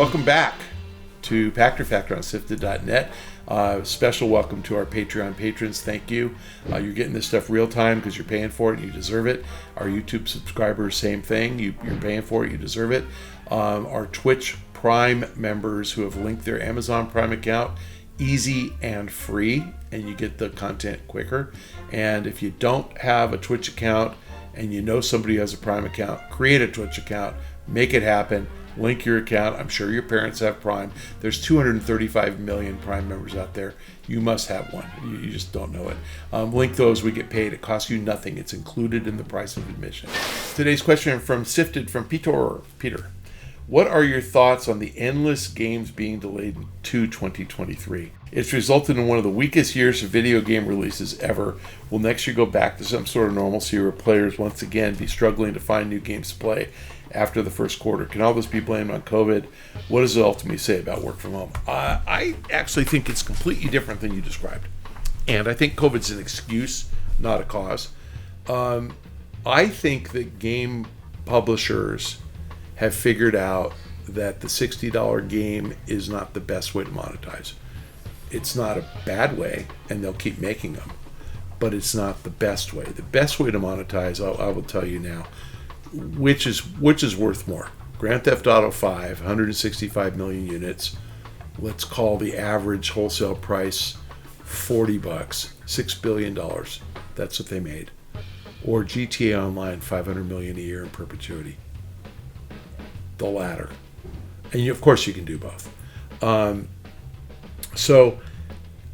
Welcome back to Pachter Factor on SIFTD.net. Special welcome to our Patreon patrons. Thank you. You're getting this stuff real time because you're paying for it and you deserve it. Our YouTube subscribers, same thing. You're paying for it, you deserve it. Our Twitch Prime members who have linked their Amazon Prime account, easy and free, and you get the content quicker. And if you don't have a Twitch account and you know somebody who has a Prime account, create a Twitch account, make it happen. Link your account. I'm sure your parents have Prime. There's 235 million Prime members out there. You must have one. You just don't know it. Link those. We get paid. It costs you nothing. It's included in the price of admission. Today's question from SIFTD from Peter. What are your thoughts on the endless games being delayed to 2023? It's resulted in one of the weakest years of video game releases ever. Will next year go back to some sort of normalcy where players once again be struggling to find new games to play after the first quarter? Can all this be blamed on COVID? What does it ultimately say about work from home? I actually think it's completely different than you described. And I think COVID's an excuse, not a cause. I think that game publishers have figured out that the $60 game is not the best way to monetize. It's not a bad way, and they'll keep making them, but it's not the best way. The best way to monetize, I will tell you now, which is worth more. Grand Theft Auto 5, 165 million units. Let's call the average wholesale price $40, $6 billion. That's what they made. Or GTA Online, 500 million a year in perpetuity. The latter. And of course you can do both. So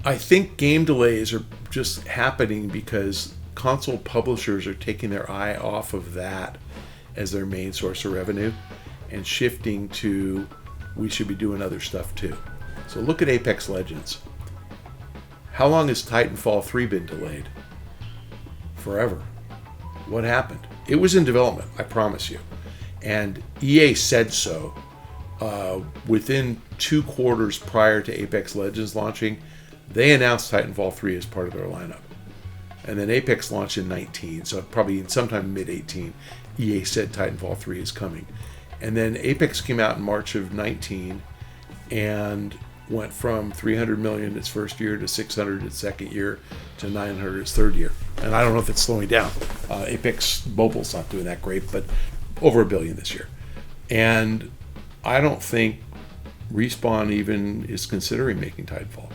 I think game delays are just happening because console publishers are taking their eye off of that as their main source of revenue and shifting to, we should be doing other stuff too. So look at Apex Legends. How long has Titanfall 3 been delayed? Forever. What happened? It was in development, I promise you. And EA said so. Within 2 quarters prior to Apex Legends launching, they announced Titanfall 3 as part of their lineup. And then Apex launched in 19, so probably sometime mid-18, EA said Titanfall 3 is coming. And then Apex came out in March of 19 and went from 300 million its first year to 600 its second year to 900 its third year. And I don't know if it's slowing down. Apex Mobile's not doing that great, but over $1 billion this year. And I don't think Respawn even is considering making Titanfall.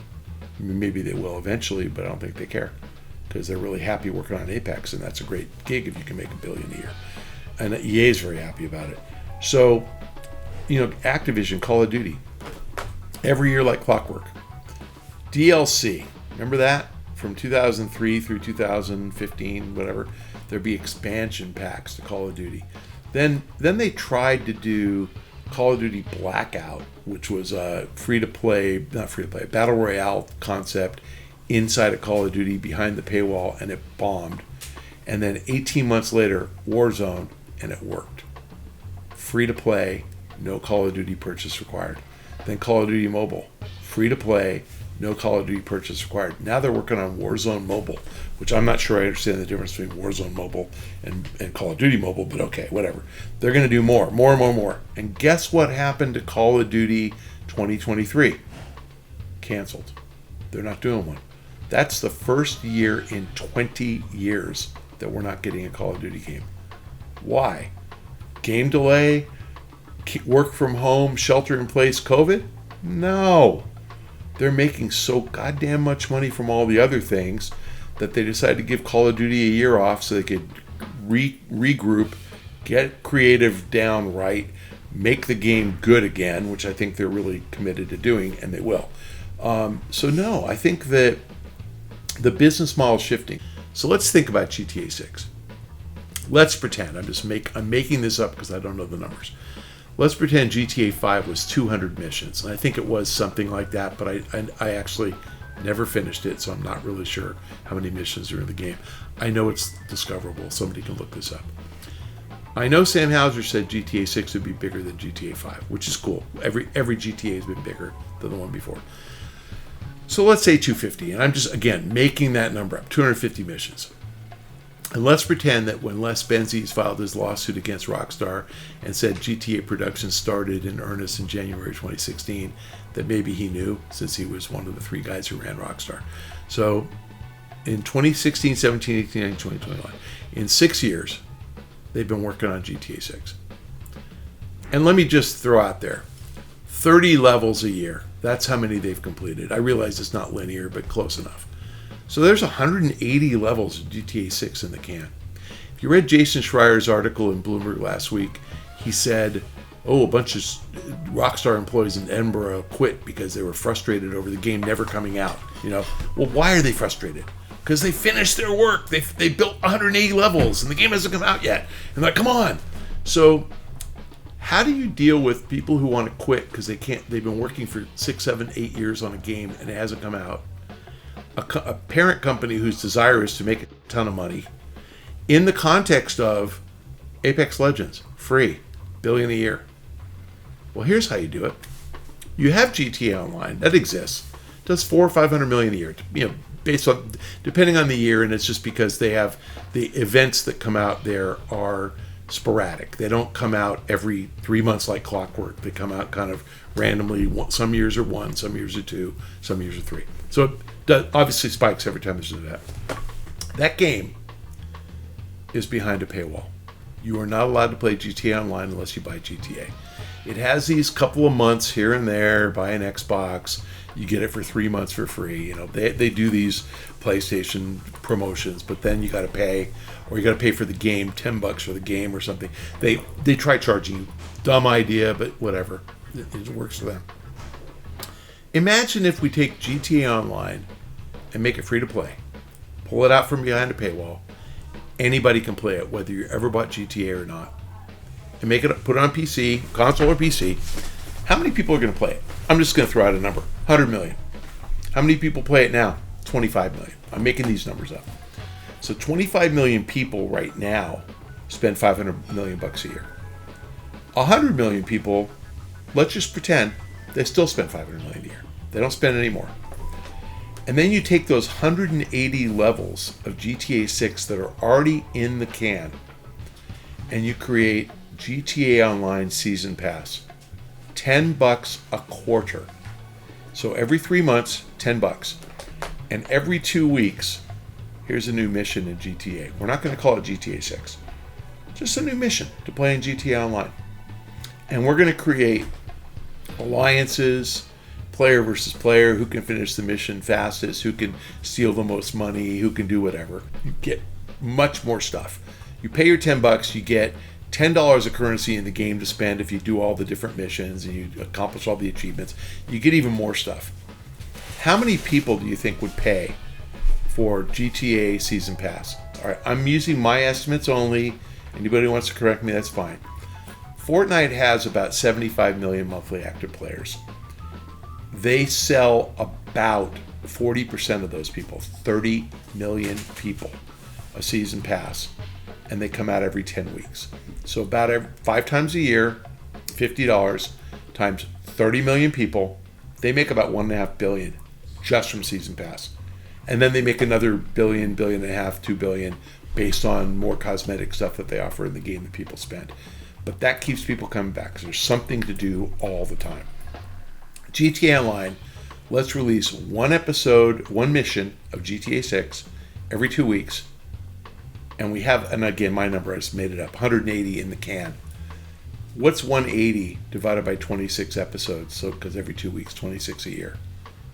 I mean, maybe they will eventually, but I don't think they care because they're really happy working on Apex, and that's a great gig if you can make $1 billion a year. And EA is very happy about it. So, Activision, Call of Duty, every year like clockwork. DLC, remember that? From 2003 through 2015, whatever, there'd be expansion packs to Call of Duty. Then they tried to do Call of Duty Blackout, which was a battle royale concept inside of Call of Duty behind the paywall, and it bombed. And then 18 months later, Warzone, and it worked. Free to play, no Call of Duty purchase required. Then Call of Duty Mobile, free to play, no Call of Duty purchase required. Now they're working on Warzone Mobile, which I'm not sure I understand the difference between Warzone Mobile and Call of Duty Mobile, but okay, whatever. They're going to do more. And guess what happened to Call of Duty 2023? Canceled. They're not doing one. That's the first year in 20 years that we're not getting a Call of Duty game. Why? Game delay? Work from home? Shelter in place? COVID? No. They're making so goddamn much money from all the other things that they decided to give Call of Duty a year off so they could regroup, get creative down right, make the game good again, which I think they're really committed to doing, and they will. So no, I think that the business model is shifting. So let's think about GTA 6. Let's pretend, I'm making this up because I don't know the numbers. Let's pretend GTA 5 was 200 missions. And I think it was something like that, but I actually never finished it, so I'm not really sure how many missions are in the game. I know it's discoverable. Somebody can look this up. I know Sam Houser said GTA 6 would be bigger than GTA 5, which is cool. Every GTA has been bigger than the one before. So let's say 250, and I'm just, again, making that number up, 250 missions. And let's pretend that when Les Benzies filed his lawsuit against Rockstar and said GTA production started in earnest in January 2016, that maybe he knew, since he was one of the 3 guys who ran Rockstar. So in 2016, 17, 18, 19, 20, 21, in 6 years, they've been working on GTA 6. And let me just throw out there, 30 levels a year. That's how many they've completed. I realize it's not linear, but close enough. So there's 180 levels of GTA 6 in the can. If you read Jason Schreier's article in Bloomberg last week, he said, a bunch of Rockstar employees in Edinburgh quit because they were frustrated over the game never coming out. Well, why are they frustrated? Because they finished their work. They built 180 levels and the game hasn't come out yet. And they're like, come on. So how do you deal with people who want to quit because they've been working for 6, 7, 8 years on a game and it hasn't come out? A parent company whose desire is to make a ton of money in the context of Apex Legends, free, $1 billion a year. Well, here's how you do it. You have GTA Online, that exists, does $400 or $500 million a year, based on, depending on the year, and it's just because they have the events that come out there are sporadic. They don't come out every 3 months like clockwork. They come out kind of randomly. Some years are 1, some years are 2, some years are 3. So it obviously spikes every time there's an event. That game is behind a paywall. You are not allowed to play GTA Online unless you buy GTA. It has these couple of months here and there. Buy an Xbox, you get it for 3 months for free. They do these PlayStation promotions, but then you got to pay, or you got to pay for the game, $10 for the game or something. They try charging you. Dumb idea, but whatever. It works for them. Imagine if we take GTA Online and make it free to play. Pull it out from behind a paywall. Anybody can play it, whether you ever bought GTA or not. And put it on PC, console or PC. How many people are going to play it? I'm just going to throw out a number. 100 million. How many people play it now? 25 million. I'm making these numbers up. So 25 million people right now spend $500 million a year. 100 million people, let's just pretend, they still spend $500 million a year. They don't spend any more. And then you take those 180 levels of GTA 6 that are already in the can, and you create GTA Online Season Pass. $10 a quarter. So every 3 months, $10. And every 2 weeks, here's a new mission in GTA. We're not going to call it GTA 6. Just a new mission to play in GTA Online. And we're going to create alliances, player versus player, who can finish the mission fastest, who can steal the most money, who can do whatever. You get much more stuff. You pay your $10, you get $10 of currency in the game to spend if you do all the different missions and you accomplish all the achievements. You get even more stuff. How many people do you think would pay for GTA Season Pass? All right, I'm using my estimates only. Anybody who wants to correct me, that's fine. Fortnite has about 75 million monthly active players. They sell about 40% of those people, 30 million people, a season pass, and they come out every 10 weeks. So about 5 times a year, $50 times 30 million people, they make about $1.5 billion just from season pass. And then they make another billion, $1.5 billion, $2 billion based on more cosmetic stuff that they offer in the game that people spend. But that keeps people coming back because there's something to do all the time. GTA Online, let's release one episode, one mission of GTA 6 every 2 weeks. And we have, and again, my number, I just made it up, 180 in the can. What's 180 divided by 26 episodes? So, because every 2 weeks, 26 a year.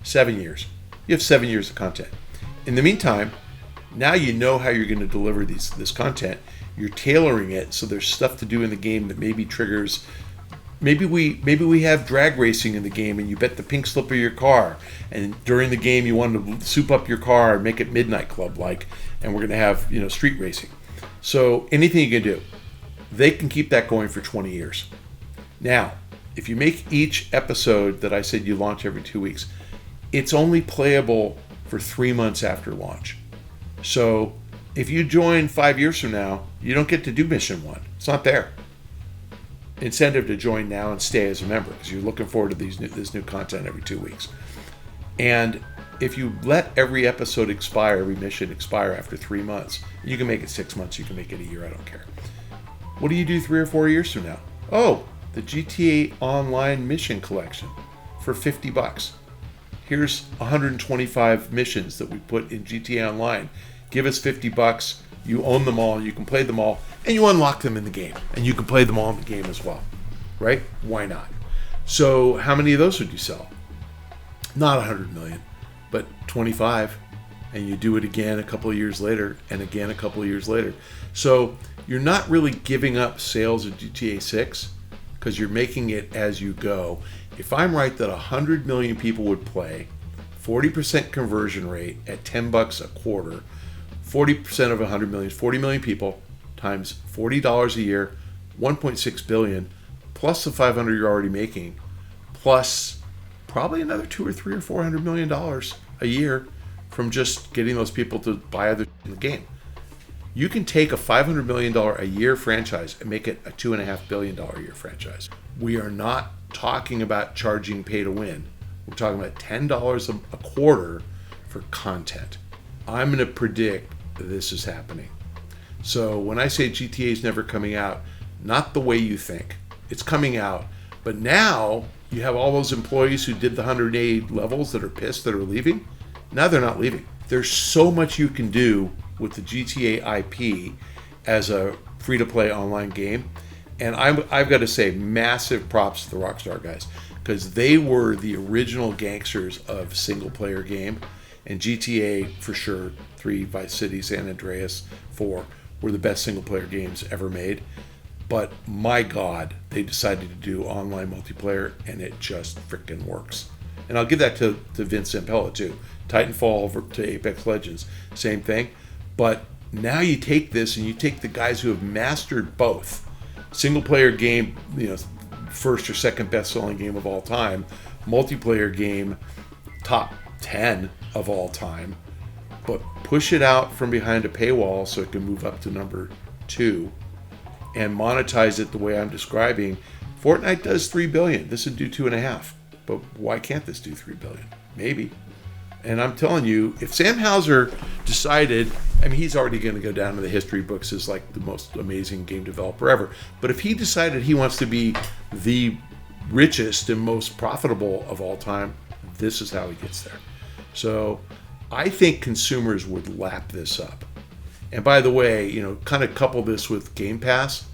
7 years. You have 7 years of content. In the meantime, now you know how you're going to deliver this content. You're tailoring it so there's stuff to do in the game that maybe triggers. Maybe we have drag racing in the game, and you bet the pink slip of your car. And during the game, you want to soup up your car and make it Midnight Club like. And we're going to have street racing. So anything you can do, they can keep that going for 20 years. Now, if you make each episode that I said you launch every 2 weeks, it's only playable for 3 months after launch. So if you join 5 years from now, you don't get to do mission 1. It's not there. Incentive to join now and stay as a member because you're looking forward to this new content every 2 weeks. And if you let every episode expire, every mission expire after 3 months, you can make it 6 months, you can make it a year, I don't care. What do you do 3 or 4 years from now? Oh, the GTA Online mission collection for $50. Here's 125 missions that we put in GTA Online. Give us $50. You own them all, you can play them all, and you unlock them in the game. And you can play them all in the game as well, right? Why not? So how many of those would you sell? Not 100 million, but 25. And you do it again a couple of years later, and again a couple of years later. So you're not really giving up sales of GTA 6 because you're making it as you go. If I'm right that 100 million people would play, 40% conversion rate at $10 a quarter, 40% of 100 million, 40 million people times $40 a year, 1.6 billion, plus the 500 you're already making, plus probably another 2 or 3 or 400 million dollars a year from just getting those people to buy other in the game. You can take a $500 million a year franchise and make it a $2.5 billion a year franchise. We are not talking about charging pay to win. We're talking about $10 a quarter for content. I'm going to predict that this is happening. So when I say GTA is never coming out, not the way you think. It's coming out, but now you have all those employees who did the 180 levels that are pissed that are leaving. Now they're not leaving. There's so much you can do with the GTA IP as a free-to-play online game. And I've got to say massive props to the Rockstar guys because they were the original gangsters of single-player game. And GTA, for sure, 3, Vice City, San Andreas, 4, were the best single-player games ever made. But my God, they decided to do online multiplayer, and it just freaking works. And I'll give that to Vince Zampella, too. Titanfall over to Apex Legends, same thing. But now you take this and you take the guys who have mastered both. Single-player game, first or second best-selling game of all time. Multiplayer game, top 10 of all time. But push it out from behind a paywall so it can move up to number 2 and monetize it the way I'm describing. Fortnite does $3 billion. This would do $2.5 billion. But why can't this do $3 billion? Maybe. And I'm telling you, if Sam Houser decided, he's already going to go down to the history books as like the most amazing game developer ever. But if he decided he wants to be the richest and most profitable of all time, this is how he gets there. So I think consumers would lap this up. And by the way, kind of couple this with Game Pass,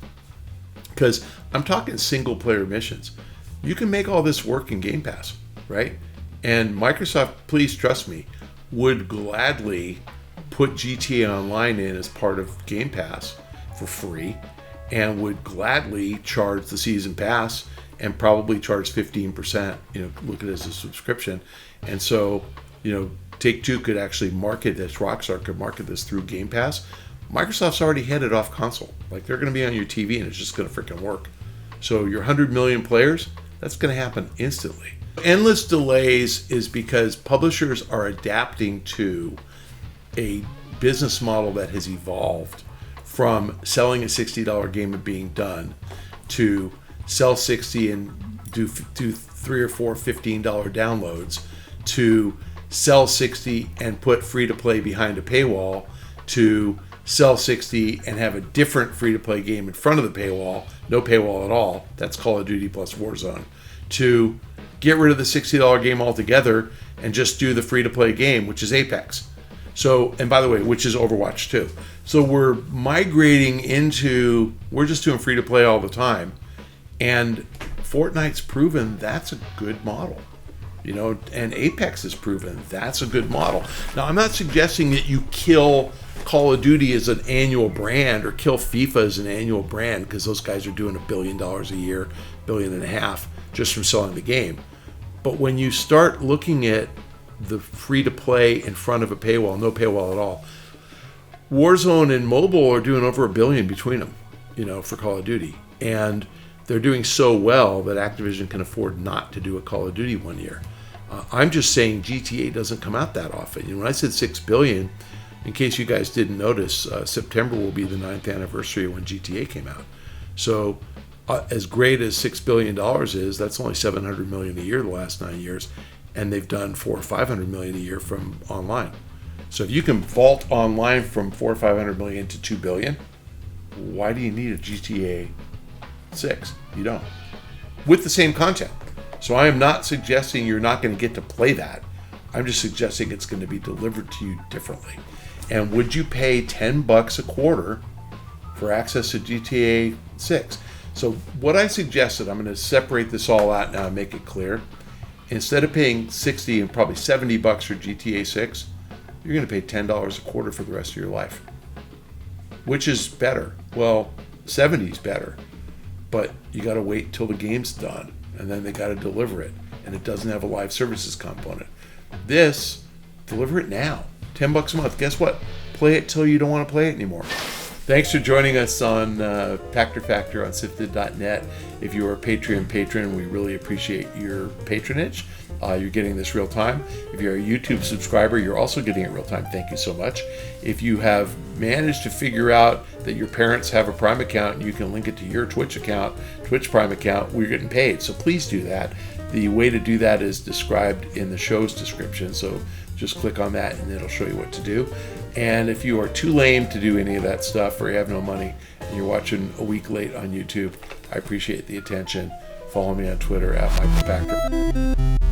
because I'm talking single player missions. You can make all this work in Game Pass, right? And Microsoft, please trust me, would gladly put GTA Online in as part of Game Pass for free and would gladly charge the season pass and probably charge 15%, look at it as a subscription. And so, Take-Two could actually market this, Rockstar could market this through Game Pass. Microsoft's already headed off console. Like, they're going to be on your TV and it's just going to freaking work. So your 100 million players, that's going to happen instantly. Endless delays is because publishers are adapting to a business model that has evolved from selling a $60 game and being done to sell 60 and do 3 or 4 $15 downloads to sell 60 and put free-to-play behind a paywall to sell 60 and have a different free-to-play game in front of the paywall, no paywall at all, that's Call of Duty plus Warzone, to get rid of the $60 game altogether and just do the free-to-play game, which is Apex. So, and by the way, which is Overwatch 2. So we're migrating into, we're just doing free-to-play all the time. And Fortnite's proven that's a good model. And Apex has proven that's a good model. Now, I'm not suggesting that you kill Call of Duty as an annual brand or kill FIFA as an annual brand because those guys are doing $1 billion a year, $1.5 billion just from selling the game. But when you start looking at the free-to-play in front of a paywall, no paywall at all, Warzone and mobile are doing over $1 billion between them, for Call of Duty. And they're doing so well that Activision can afford not to do a Call of Duty one year. I'm just saying GTA doesn't come out that often. When I said $6 billion, in case you guys didn't notice, September will be the 9th anniversary when GTA came out. So as great as $6 billion is, that's only $700 million a year the last 9 years. and they've done 400 or 500 million a year from online. So if you can vault online from 400 or 500 million to 2 billion, why do you need a GTA 6? You don't. With the same content. So I am not suggesting you're not going to get to play that. I'm just suggesting it's going to be delivered to you differently. And would you pay $10 a quarter for access to GTA 6? So what I suggested, I'm going to separate this all out now and make it clear. Instead of paying 60 and probably $70 for GTA 6, you're going to pay $10 a quarter for the rest of your life. Which is better? Well, 70 is better. But you got to wait till the game's done, and then they got to deliver it, and it doesn't have a live services component. This, deliver it now. $10 a month. Guess what? Play it till you don't want to play it anymore. Thanks for joining us on Pachter Factor on SIFTD.net. If you are a Patreon patron, we really appreciate your patronage. You're getting this real time. If you're a YouTube subscriber, you're also getting it real time. Thank you so much. If you have managed to figure out that your parents have a Prime account and you can link it to your Twitch account, Twitch Prime account, we're getting paid. So please do that. The way to do that is described in the show's description. So just click on that and it'll show you what to do. And if you are too lame to do any of that stuff, or you have no money and you're watching a week late on YouTube, I appreciate the attention. Follow me on Twitter at Pachter Factor.